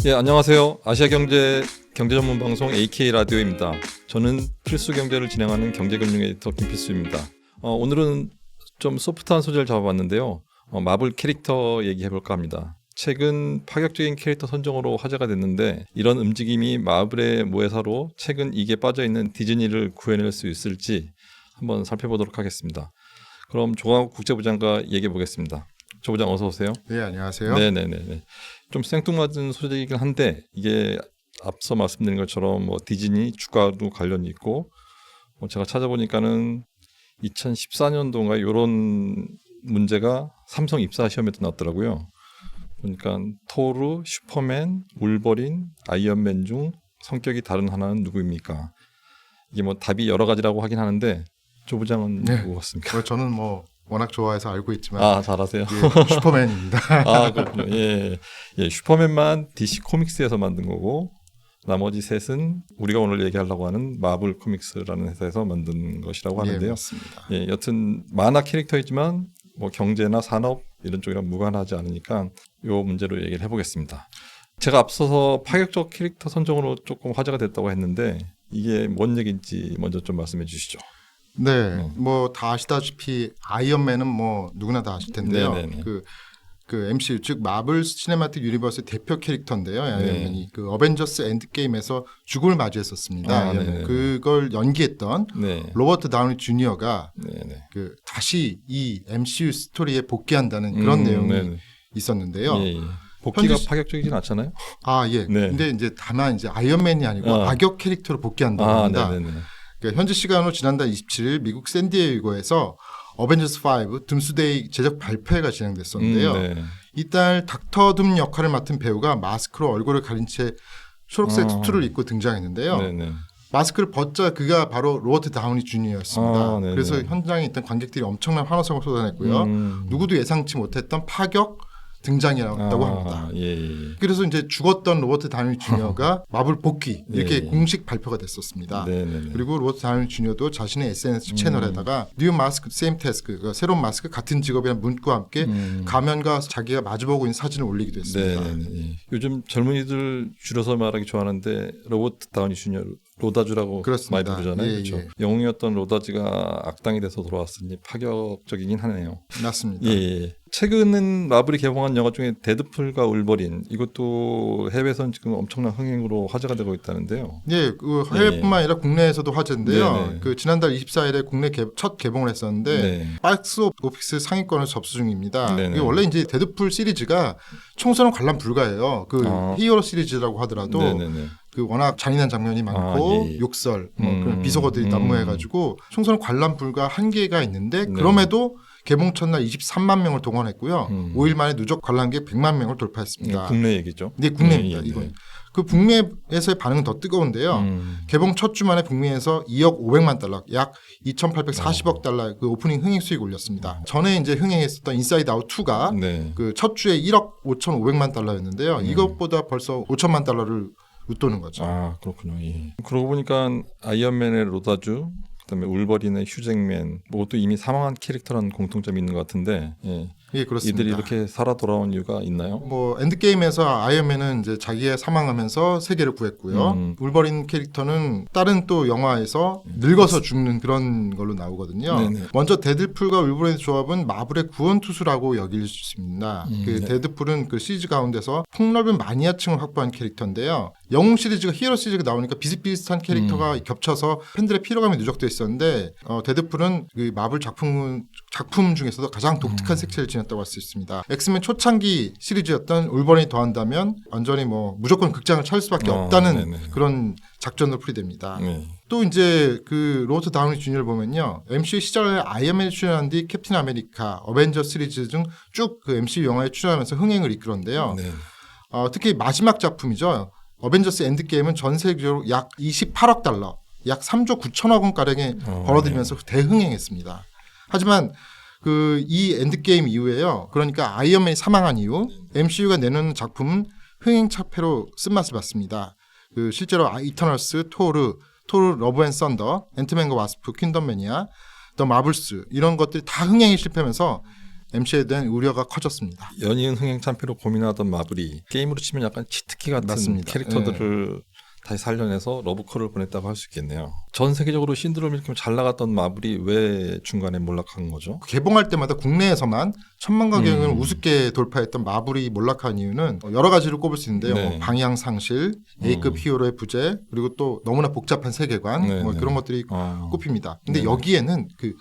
예, 안녕하세요. 아시아경제 경제 전문 방송 AK 라디오입니다. 저는 필수 경제를 진행하는 경제금융 에디터 김필수입니다. 오늘은 좀 소프트한 소재를 잡아봤는데요. 마블 캐릭터 얘기해볼까 합니다. 최근 파격적인 캐릭터 선정으로 화제가 됐는데 이런 움직임이 마블의 모회사로 최근 이게 빠져있는 디즈니를 구해낼 수 있을지 한번 살펴보도록 하겠습니다. 그럼 조광욱 국제부장과 얘기해보겠습니다. 조 부장 어서 오세요. 네, 안녕하세요. 네네네. 좀 생뚱맞은 소재이긴 한데 이게 앞서 말씀드린 것처럼 디즈니 주가도 관련이 있고 제가 찾아보니까는 2014년도인가 이런 문제가 삼성 입사 시험에도 나왔더라고요. 그러니까 토르, 슈퍼맨, 울버린, 아이언맨 중 성격이 다른 하나는 누구입니까? 이게 답이 여러 가지라고 하긴 하는데 조 부장은 누구 같습니까? 저는 워낙 좋아해서 알고 있지만 잘하세요. 예, 슈퍼맨입니다. 그렇군요. 예, 슈퍼맨만 DC 코믹스에서 만든 거고 나머지 셋은 우리가 오늘 얘기하려고 하는 마블 코믹스라는 회사에서 만든 것이라고 하는데요. 예, 맞습니다. 예, 여튼 만화 캐릭터이지만 경제나 산업 이런 쪽이랑 무관하지 않으니까 이 문제로 얘기를 해보겠습니다. 제가 앞서서 파격적 캐릭터 선정으로 조금 화제가 됐다고 했는데 이게 뭔 얘기인지 먼저 좀 말씀해 주시죠. 네, 다 아시다시피 아이언맨은 누구나 다 아실 텐데요. 네네네. 그 MCU 즉 마블 시네마틱 유니버스의 대표 캐릭터인데요. 아이언맨이 그 어벤져스 엔드게임에서 죽음을 맞이했었습니다. 그걸 연기했던 로버트 다우니 주니어가 다시 이 MCU 스토리에 복귀한다는 그런 내용이 있었는데요. 복귀가 파격적이진 않잖아요. 예. 근데 이제 다만 이제 아이언맨이 아니고 악역 캐릭터로 복귀한다고 합니다. 그러니까 현지 시간으로 지난달 27일 미국 샌디에이고에서 어벤져스 5 둠스데이 제작 발표회가 진행됐었는데요. 이달 닥터 둠 역할을 맡은 배우가 마스크로 얼굴을 가린 채 초록색 수트를 입고 등장했는데요. 마스크를 벗자 그가 바로 로버트 다우니 주니어였습니다. 그래서 현장에 있던 관객들이 엄청난 환호성을 쏟아냈고요. 누구도 예상치 못했던 파격 등장이었다고 합니다. 그래서 이제 죽었던 로버트 다우니 주니어가 마블 복귀 이렇게 공식 발표가 됐었습니다. 그리고 로버트 다우니 주니어도 자신의 SNS 채널에다가 뉴 마스크 세임 태스크 새로운 마스크 같은 직업이라는 문구와 함께 가면과 자기가 마주보고 있는 사진을 올리기도 했습니다. 요즘 젊은이들 줄여서 말하기 좋아하는데 로버트 다우니 주니어 로다주라고 그렇습니다. 많이 부르잖아요. 그렇죠? 영웅이었던 로다주가 악당이 돼서 돌아왔으니 파격적이긴 하네요. 맞습니다. 최근은 마블이 개봉한 영화 중에 데드풀과 울버린 이것도 해외에서는 지금 엄청난 흥행으로 화제가 되고 있다는데요. 그 해외뿐만 아니라 국내에서도 화제인데요. 그 지난달 24일에 국내 첫 개봉을 했었는데 박스 오피스 상위권을 접수 중입니다. 이게 원래 이제 데드풀 시리즈가 총선은 관람 불가예요. 그 히어로 시리즈라고 하더라도 그 워낙 잔인한 장면이 많고 욕설 그런 비속어들이 난무해가지고 총선 관람 불가 한계가 있는데 그럼에도 개봉 첫날 23만 명을 동원했고요. 5일 만에 누적 관람객 100만 명을 돌파했습니다. 국내 얘기죠? 네, 국내입니다. 이건. 그 북미에서의 반응은 더 뜨거운데요. 개봉 첫 주 만에 북미에서 2억 500만 달러, 약 2,840억 달러 그 오프닝 흥행 수익 올렸습니다. 전에 이제 흥행했었던 인사이드 아웃 2가 그 첫 주에 1억 5,500만 달러였는데요. 이것보다 벌써 5천만 달러를 웃도는 거죠. 그렇군요. 그러고 보니까 아이언맨의 로다주, 그다음에 울버린의 휴잭맨, 모두 이미 사망한 캐릭터라는 공통점이 있는 것 같은데, 그렇습니다. 이들이 이렇게 살아 돌아온 이유가 있나요? 엔드게임에서 아이언맨은 이제 자기가 사망하면서 세계를 구했고요. 울버린 캐릭터는 다른 또 영화에서 늙어서 죽는 그런 걸로 나오거든요. 먼저 데드풀과 울버린의 조합은 마블의 구원투수라고 여길 수 있습니다. 데드풀은 그 시리즈 가운데서 폭넓은 마니아층을 확보한 캐릭터인데요. 영웅 시리즈가 히어로 시리즈가 나오니까 비슷비슷한 캐릭터가 겹쳐서 팬들의 피로감이 누적돼 있었는데 데드풀은 그 마블 작품 중에서도 가장 독특한 색채를 지녔다고 할 수 있습니다. 엑스맨 초창기 시리즈였던 울버린이 더한다면 완전히 무조건 극장을 찾을 수밖에 없다는 그런 작전으로 풀이됩니다. 또 이제 그 로버트 다우니 주니어를 보면요. MCU 시절에 아이언맨이 출연한 뒤 캡틴 아메리카, 어벤져 시리즈 중 쭉 그 MCU 영화에 출연하면서 흥행을 이끌었는데요. 특히 마지막 작품이죠. 어벤져스 엔드게임은 전 세계적으로 약 28억 달러, 약 3조 9천억 원가량에 벌어들이면서 대흥행했습니다. 하지만 이 엔드게임 이후에요. 그러니까 아이언맨이 사망한 이후 MCU가 내놓는 작품은 흥행 차폐로 쓴맛을 봤습니다. 실제로 이터널스, 토르 러브 앤 썬더, 앤트맨과 와스프, 퀸덤 매니아, 더 마블스 이런 것들이 다 흥행에 실패하면서 MC에 대한 우려가 커졌습니다. 연이은 흥행 참패로 고민하던 마블이 게임으로 치면 약간 치트키 같은 맞습니다. 캐릭터들을 다시 살려내서 러브콜을 보냈다고 할 수 있겠네요. 전 세계적으로 신드롬이 이렇게 잘 나갔던 마블이 왜 중간에 몰락한 거죠? 개봉할 때마다 국내에서만 1,000만 가격을 우습게 돌파했던 마블이 몰락한 이유는 여러 가지를 꼽을 수 있는데요. 네. 방향 상실, A급 히어로의 부재, 그리고 또 너무나 복잡한 세계관 뭐 그런 것들이 꼽힙니다. 근데 여기에는 그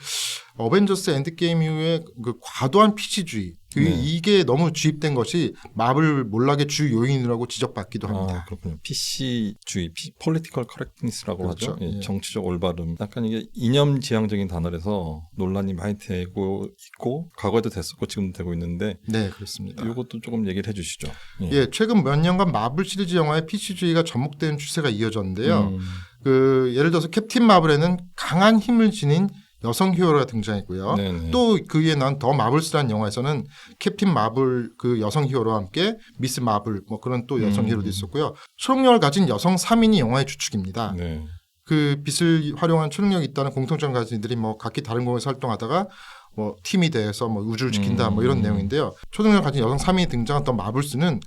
어벤져스 엔드게임 이후에 그 과도한 PC주의 이게 너무 주입된 것이 마블 몰락의 주 요인이라고 지적받기도 합니다. 그렇군요. PC주의, Political Correctness라고 그렇죠. 하죠. 예, 정치적 올바름. 약간 이게 이념지향적인 단어라서 논란이 많이 되고 있고 과거에도 됐었고 지금도 되고 있는데 네, 그렇습니다. 이것도 조금 얘기를 해주시죠. 예, 최근 몇 년간 마블 시리즈 영화의 PC주의가 접목되는 추세가 이어졌는데요. 그 예를 들어서 캡틴 마블에는 강한 힘을 지닌 여성 히어로가 등장했고요. 네네. 또 그 위에 난 더 마블스라는 영화에서는 캡틴 마블 그 여성 히어로와 함께 미스 마블 뭐 그런 또 여성 히어로도 있었고요. 초능력을 가진 여성 3인이 영화의 주축입니다. 네. 그 빛을 활용한 초능력이 있다는 공통점을 가진 이들이 뭐 각기 다른 공간에서 활동하다가 뭐 팀이 돼서 뭐 우주를 지킨다 뭐 이런 내용인데요. 초능력을 가진 여성 3인이 등장한 더 마블스는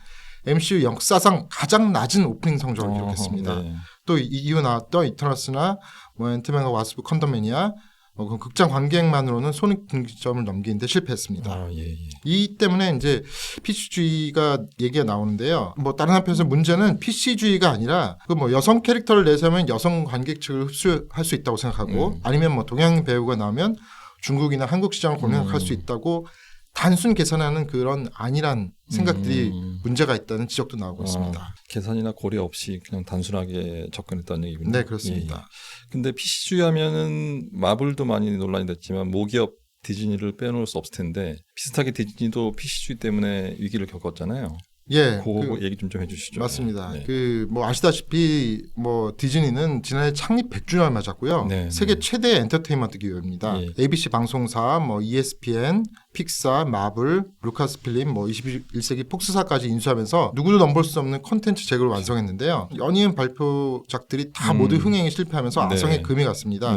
MCU 역사상 가장 낮은 오프닝 성적을 기록했습니다. 네. 또 이후 나왔던 이터널스나 뭐 앤트맨과 와스프 퀀텀매니아 그 극장 관객만으로는 손익분기점을 넘기는데 실패했습니다. 예. 이 때문에 이제 PC주의가 얘기가 나오는데요. 뭐 다른 한편에서 문제는 PC주의가 아니라 그 뭐 여성 캐릭터를 내세우면 여성 관객 측을 흡수할 수 있다고 생각하고 아니면 뭐 동양 배우가 나오면 중국이나 한국 시장을 공략할 수 있다고 단순 계산하는 그런 안일한 생각들이 문제가 있다는 지적도 나오고 있습니다. 계산이나 고려 없이 그냥 단순하게 접근했다는 얘기군요. 네, 그렇습니다. 예. 근데 PC주의 하면은 마블도 많이 논란이 됐지만 모기업 디즈니를 빼놓을 수 없을 텐데 비슷하게 디즈니도 PC주의 때문에 위기를 겪었잖아요. 예, 그 얘기 좀 해주시죠. 맞습니다. 네. 그 뭐 아시다시피 뭐 디즈니는 지난해 창립 100주년을 맞았고요. 네, 세계 최대 엔터테인먼트 기업입니다. 예. ABC 방송사, 뭐 ESPN, 픽사, 마블, 루카스필름, 뭐 21세기 폭스사까지 인수하면서 누구도 넘볼 수 없는 콘텐츠 제고를 완성했는데요. 연이은 발표작들이 다 모두 흥행에 실패하면서 아성의 금이 갔습니다.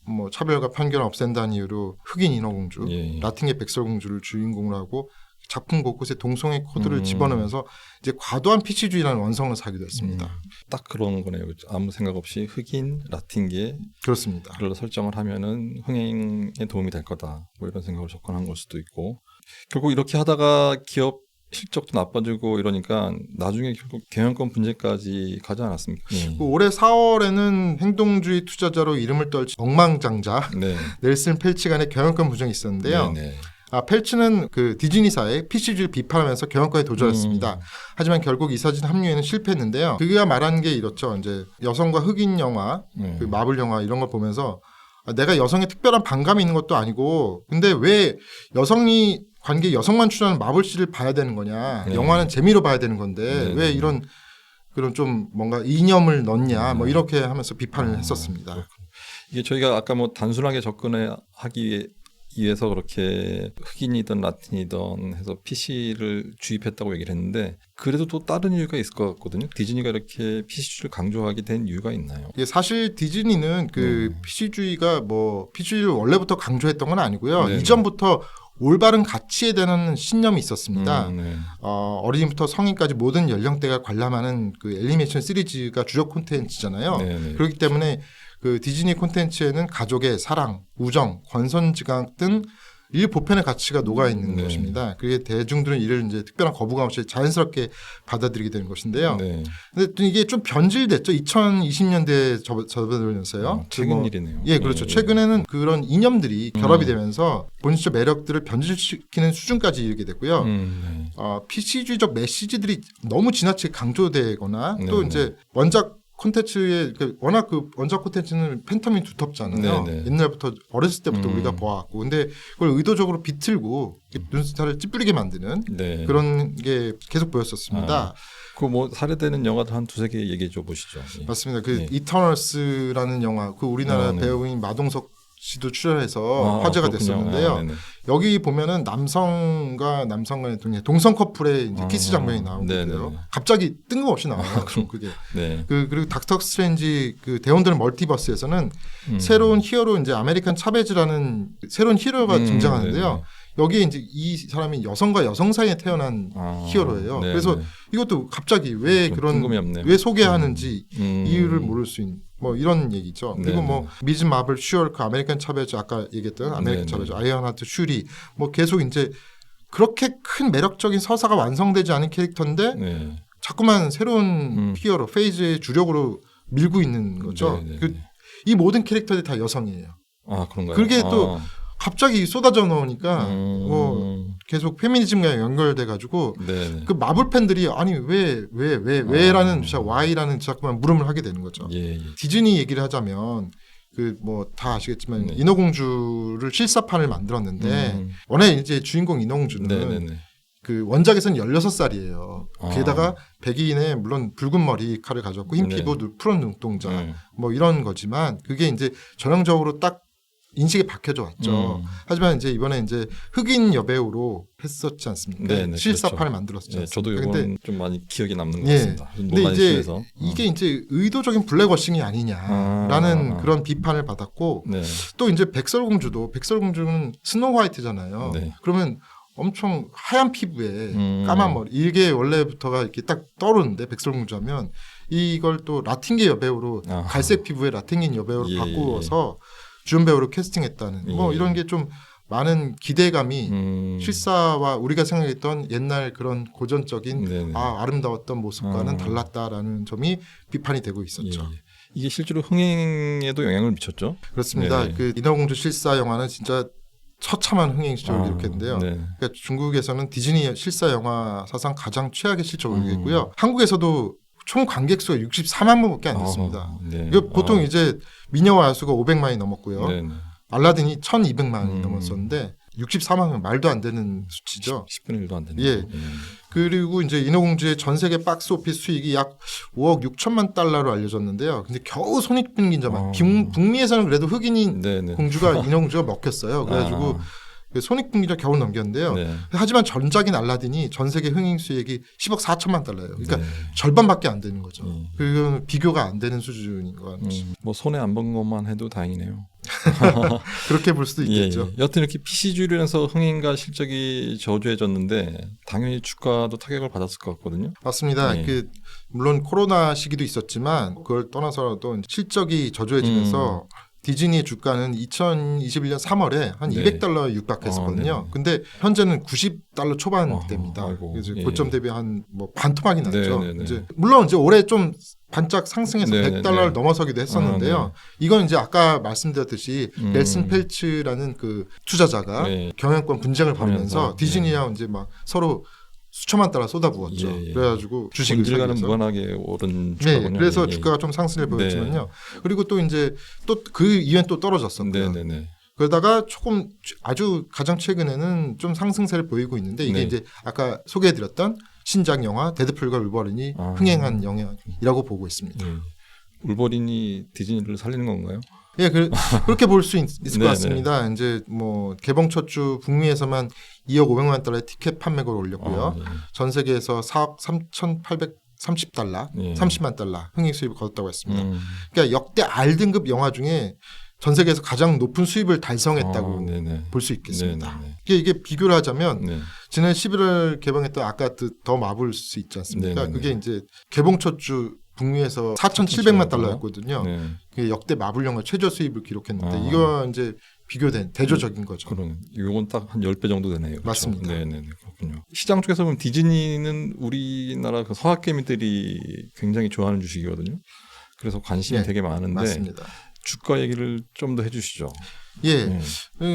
뭐 차별과 편견을 없앤다는 이유로 흑인 인어공주, 라틴계 백설공주를 주인공으로 하고 작품 곳곳에 동성애 코드를 집어넣으면서 이제 과도한 PC주의라는 원성을 사기도 했습니다. 딱 그런 거네요. 아무 생각 없이 흑인, 라틴계 그렇습니다. 그걸로 설정을 하면은 흥행에 도움이 될 거다. 뭐 이런 생각으로 접근한 걸 수도 있고 결국 이렇게 하다가 기업 실적도 나빠지고 이러니까 나중에 결국 경영권 분쟁까지 가지 않았습니까? 올해 4월에는 행동주의 투자자로 이름을 떨친 엉망장자 넬슨 펠치 간의 경영권 분쟁이 있었는데요. 펠츠는 그 디즈니사의 PC주의를 비판하면서 경영권에 도전했습니다. 하지만 결국 이사진 합류에는 실패했는데요. 그가 말한 게 이렇죠. 이제 여성과 흑인 영화, 그 마블 영화 이런 걸 보면서 내가 여성에 특별한 반감이 있는 것도 아니고 근데 왜 여성이 관계 여성만 출연하는 마블씨를 봐야 되는 거냐. 영화는 재미로 봐야 되는 건데 왜 이런 그런 좀 뭔가 이념을 넣냐 뭐 이렇게 하면서 비판을 했었습니다. 이게 저희가 아까 뭐 단순하게 접근하기 위해서 그렇게 흑인이든 라틴이든 해서 PC를 주입했다고 얘기를 했는데 그래도 또 다른 이유가 있을 것 같거든요. 디즈니가 이렇게 PC주의를 강조하게 된 이유가 있나요? 사실 디즈니는 그 PC주의가 뭐 PC주의를 원래부터 강조했던 건 아니고요. 이전부터 올바른 가치에 대한 신념이 있었습니다. 어린이부터 성인까지 모든 연령대가 관람하는 그 애니메이션 시리즈가 주력 콘텐츠잖아요. 그렇기 때문에 그 디즈니 콘텐츠에는 가족의 사랑, 우정, 권선징악 등 일보편의 가치가 녹아 있는 것입니다. 그게 대중들은 이를 이제 특별한 거부감 없이 자연스럽게 받아들이게 되는 것인데요. 근데 이게 좀 변질됐죠. 2020년대에 접어들면서요. 최근 일이네요. 예, 그렇죠. 최근에는 그런 이념들이 결합이 되면서 본질적 매력들을 변질시키는 수준까지 이르게 됐고요. PC주의적 메시지들이 너무 지나치게 강조되거나 또 이제 원작 콘텐츠에 워낙 그 원작 콘텐츠는 팬텀이 두텁잖아요. 옛날부터 어렸을 때부터 우리가 보아왔고, 근데 그걸 의도적으로 비틀고 눈스타를 찌푸리게 만드는 그런 게 계속 보였었습니다. 그 뭐 사례되는 영화도 한 두세 개 얘기해 줘 보시죠. 맞습니다. 그 이터널스라는 영화, 그 우리나라 배우인 마동석 씨도 출연해서 화제가 됐었는데요. 여기 보면은 남성 간의 동성 커플의 이제 키스 장면이 나오거든요. 갑자기 뜬금없이 나와요. 그게. 그리고 닥터 스트레인지 그 대원들 멀티버스에서는 새로운 히어로 이제 아메리칸 차베즈라는 새로운 히어로가 등장하는데요. 여기에 이제 이 사람이 여성과 여성 사이에 태어난 히어로예요. 네, 그래서 네. 이것도 갑자기 왜 그런 뜬금이 없네요. 왜 소개하는지 이유를 모를 수 있는 뭐 이런 얘기죠. 그리고 네, 뭐 미즈 마블, 슈얼크, 아메리칸 차베즈 아까 얘기했던 아메리칸 네, 차베즈, 네. 아이언하트, 슈리 뭐 계속 이제 그렇게 큰 매력적인 서사가 완성되지 않은 캐릭터인데 네. 자꾸만 새로운 히어로 페이즈의 주력으로 밀고 있는 거죠. 네, 네, 그, 이 모든 캐릭터들이 다 여성이에요. 아 그런가요? 그게 또 갑자기 쏟아져 나오니까 뭐 계속 페미니즘과 연결돼 가지고 네. 그 마블 팬들이 아니 왜라는 Y라는 자꾸만 물음을 하게 되는 거죠. 예. 디즈니 얘기를 하자면 그 뭐 다 아시겠지만 네. 인어공주를 실사판을 만들었는데 원래 이제 주인공 인어공주는 네네네. 그 원작에서는 16살이에요. 아. 게다가 백인의 물론 붉은 머리카락을 가졌고 흰 네. 피부, 푸른 눈동자 뭐 이런 거지만 그게 이제 전형적으로 딱 인식에 박혀져 왔죠. 하지만 이제 이번에 이제 흑인 여배우로 했었지 않습니까? 네네, 실사판을 그렇죠. 만들었지 네, 않습니까? 저도 근데 이건 좀 많이 기억에 남는 것 예. 같습니다. 근데 이제 이게 이제 의도적인 블랙워싱이 아니냐라는 그런 비판을 받았고 네. 또 이제 백설공주는 스노우 화이트잖아요. 네. 그러면 엄청 하얀 피부에 까만 머리 이게 원래부터가 이렇게 딱 떠오르는데 백설공주 하면 이걸 또 라틴계 여배우로 아하. 갈색 피부의 라틴계 여배우로 예, 바꾸어서 주연 배우로 캐스팅했다는 뭐 예. 이런 게 좀 많은 기대감이 실사와 우리가 생각했던 옛날 그런 고전적인 네네. 아름다웠던 모습과는 달랐다라는 점이 비판이 되고 있었죠. 예. 이게 실제로 흥행에도 영향을 미쳤죠? 그렇습니다. 네네. 그 인어공주 실사 영화는 진짜 처참한 흥행 실적을 기록했는데요. 네. 그러니까 중국에서는 디즈니 실사 영화 사상 가장 최악의 실적을 기록했고요. 한국에서도 총 관객 수가 64만 명밖에 안 됐습니다. 네. 이거 보통 이제 미녀와 야수가 500만이 넘었고요. 네. 알라딘이 1,200만이 넘었었는데 64만 명 말도 안 되는 수치죠. 10분의 1도 안 되는. 예. 그리고 이제 인어공주의 전 세계 박스 오피스 수익이 약 5억 6천만 달러로 알려졌는데요. 근데 겨우 손익분기점만. 북미에서는 그래도 흑인인 네네. 공주가 인어공주가 먹혔어요. 그래가지고 손익분기점 겨우 넘겼는데요. 네. 하지만 전작인 알라딘이 전 세계 흥행 수익이 10억 4천만 달러예요. 그러니까 네. 절반밖에 안 되는 거죠. 그건 비교가 안 되는 수준인 것 같아요. 뭐 손해 안 본 것만 해도 다행이네요. 그렇게 볼 수도 있겠죠. 예. 여튼 이렇게 PC주류에서 흥행과 실적이 저조해졌는데 당연히 주가도 타격을 받았을 것 같거든요. 맞습니다. 예. 그 물론 코로나 시기도 있었지만 그걸 떠나서라도 실적이 저조해지면서 디즈니의 주가는 2021년 3월에 한 네. 200달러에 육박했었거든요. 네. 근데 현재는 90달러 초반대입니다. 아이고, 그래서 예. 고점 대비 한 뭐 반토막이 났죠. 네. 이제 물론 이제 올해 좀 반짝 상승해서 네. 100달러를 넘어서기도 했었는데요. 이건 이제 아까 말씀드렸듯이 넬슨 펠츠라는 그 투자자가 네. 경영권 분쟁을 벌이면서 하면서, 디즈니와 이제 막 서로 수천만 달러 쏟아부었죠. 예. 그래가지고 주식을 본질과는 사기 위해서. 무관하게 오른 네, 주가군요. 그래서 예. 주가가 좀 상승을 보였지만요. 그리고 또 이제 또 그 이후엔 또 떨어졌었고요. 네네네. 그러다가 조금 아주 가장 최근에는 좀 상승세를 보이고 있는데 이게 네. 이제 아까 소개해드렸던 신작 영화 데드풀과 울버린이 흥행한 영향이라고 보고 있습니다. 울버린이 디즈니를 살리는 건가요? 예, 그렇게 볼 수 있을 것 네네. 같습니다. 이제 뭐 개봉 첫 주 북미에서만 2억 500만 달러의 티켓 판매고를 올렸고요. 네. 전 세계에서 4억 3,830달러, 예. 30만 달러 흥행 수입을 거뒀다고 했습니다. 음. 그러니까 역대 R등급 영화 중에 전 세계에서 가장 높은 수입을 달성했다고 네네. 볼 수 있겠습니다. 네네네. 이게 비교를 하자면 네. 지난 11월 개봉했던 아까 더 마블스 있지 않습니까? 네네네. 그게 이제 개봉 첫 주 북미에서 4,700만 달러였거든요. 네. 그게 역대 마블 영화 최저 수입을 기록했는데 이거 이제 비교된 대조적인 거죠. 그런 요건 딱 한 10배 정도 되네요. 그렇죠? 맞습니다. 네네네. 그렇군요. 시장 쪽에서 보면 디즈니는 우리나라 그 서학개미들이 굉장히 좋아하는 주식이거든요. 그래서 관심이 예, 되게 많은데 맞습니다. 주가 얘기를 좀 더 해주시죠. 예,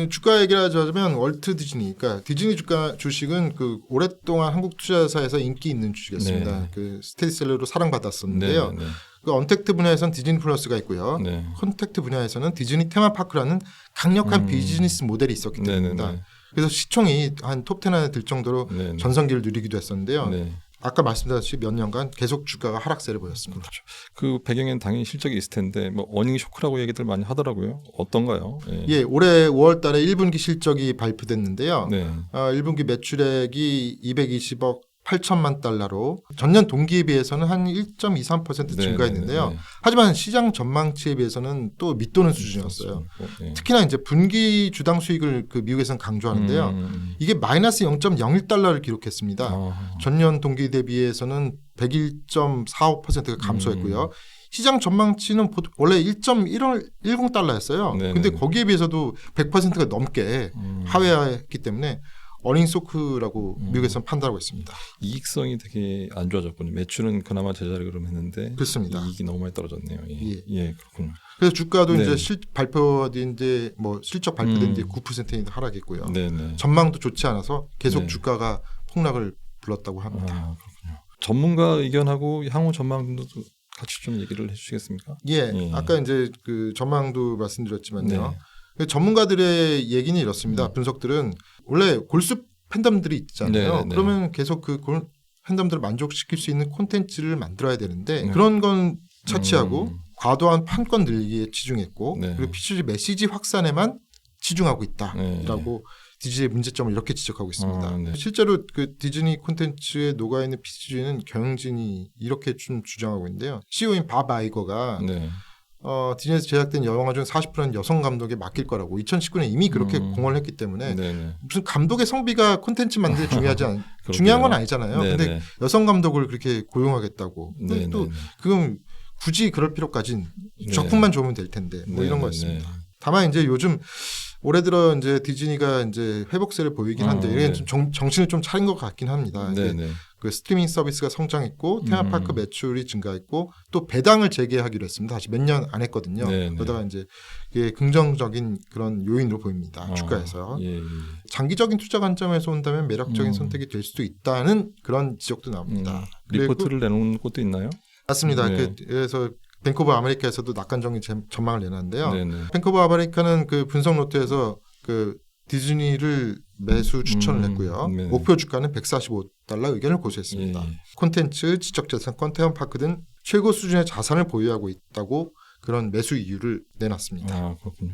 주가 얘기를 하자면 월트 디즈니, 그러니까 디즈니 주가 주식은 그 오랫동안 한국 투자사에서 인기 있는 주식이었습니다. 네. 그 스테디셀러로 사랑받았었는데요. 네네. 그 언택트 분야에서는 디즈니 플러스가 있고요. 네. 컨택트 분야에서는 디즈니 테마파크라는 강력한 비즈니스 모델이 있었기 때문입니다. 네네네. 그래서 시총이 한 톱10 안에 들 정도로 네네. 전성기를 누리기도 했었는데요. 네. 아까 말씀드렸듯이 몇 년간 계속 주가가 하락세를 보였습니다. 그 배경에는 당연히 실적이 있을 텐데 뭐 어닝 쇼크라고 얘기들 많이 하더라고요. 어떤가요? 예. 예, 올해 5월 달에 1분기 실적이 발표됐는데요. 네. 1분기 매출액이 220억 8천만 달러로 전년 동기에 비해서는 한 1.23% 증가했는데요. 네. 하지만 시장 전망치에 비해서는 또 밑도는 수준이었어요. 네. 특히나 이제 분기 주당 수익을 그 미국에서는 강조하는데요. 이게 마이너스 0.01달러를 기록했습니다. 전년 동기 대비해서는 101.45%가 감소했고요. 시장 전망치는 원래 1.10달러였어요. 근데 거기에 비해서도 100%가 넘게 하회했기 때문에 어닝 소크라고 미국에서는 판단하고 있습니다. 이익성이 되게 안 좋아졌군요. 매출은 그나마 제자리로 했는데 그렇습니다. 이익이 너무 많이 떨어졌네요. 예, 그렇군요. 그래서 주가도 이제 발표된 이제 뭐 실적 발표된 뒤에 9% 하락했고요. 전망도 좋지 않아서 계속 주가가 폭락을 불렀다고 합니다. 그렇군요. 전문가 의견하고 향후 전망도 같이 좀 얘기를 해주시겠습니까? 예. 아까 이제 그 전망도 말씀드렸지만요. 전문가들의 얘기는 이렇습니다. 분석들은 원래 골수 팬덤들이 있잖아요. 그러면 계속 그 팬덤들을 만족시킬 수 있는 콘텐츠를 만들어야 되는데 그런 건 차치하고 과도한 판권 늘기에 치중했고 그리고 PCG 메시지 확산에만 치중하고 있다라고 디즈니의 문제점을 이렇게 지적하고 있습니다. 실제로 그 디즈니 콘텐츠에 녹아있는 PCG는 경영진이 이렇게 좀 주장하고 있는데요. CEO인 밥 아이거가 디즈니에서 제작된 영화 중 40%는 여성 감독에 맡길 거라고 2019년에 이미 그렇게 공언을 했기 때문에 무슨 감독의 성비가 콘텐츠 만드는 데 중요한 건 아니잖아요. 근데 여성 감독을 그렇게 고용하겠다고. 또 그건 굳이 그럴 필요까진 작품만 좋으면 될 텐데 뭐 이런 거였습니다. 다만 이제 요즘 올해 들어 이제 디즈니가 이제 회복세를 보이긴 한데 이게 좀 정신을 좀 차린 것 같긴 합니다. 그 스트리밍 서비스가 성장했고 테마파크 매출이 증가했고 또 배당을 재개하기로 했습니다. 다시 몇 년 안 했거든요. 그러다가 이제 이게 긍정적인 그런 요인으로 보입니다. 주가에서. 장기적인 투자 관점에서 온다면 매력적인 선택이 될 수도 있다는 그런 지적도 나옵니다. 리포트를 내놓은 곳도 있나요? 맞습니다. 그래서 뱅크 오브 아메리카에서도 낙관적인 전망을 내놨는데요. 뱅크 오브 아메리카는 그 분석 노트에서 그 디즈니를 매수 추천을 했고요. 목표 주가는 145달러 의견을 고수했습니다. 콘텐츠, 지적재산권, 테마파크 등 최고 수준의 자산을 보유하고 있다고 그런 매수 이유를 내놨습니다. 그렇군요.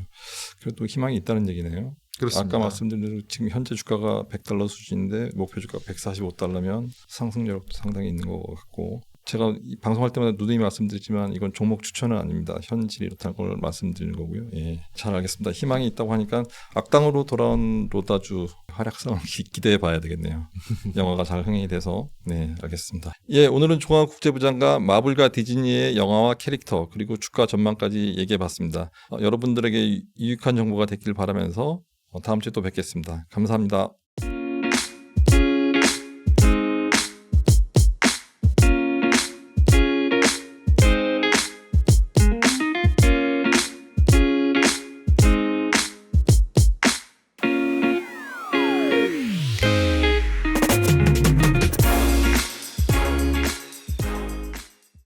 그래도 희망이 있다는 얘기네요. 그렇습니다. 아까 말씀드린 대로 지금 현재 주가가 100달러 수준인데 목표 주가가 145달러면 상승력도 상당히 있는 것 같고 제가 방송할 때마다 누누이 말씀드리지만 이건 종목 추천은 아닙니다. 현실이 이렇다는 걸 말씀드리는 거고요. 잘 알겠습니다. 희망이 있다고 하니까 악당으로 돌아온 로다주 활약상을 기대해 봐야 되겠네요. 영화가 잘 흥행이 돼서. 알겠습니다. 오늘은 종합국제부장과 마블과 디즈니의 영화와 캐릭터 그리고 주가 전망까지 얘기해 봤습니다. 여러분들에게 유익한 정보가 됐길 바라면서 다음 주에 또 뵙겠습니다. 감사합니다.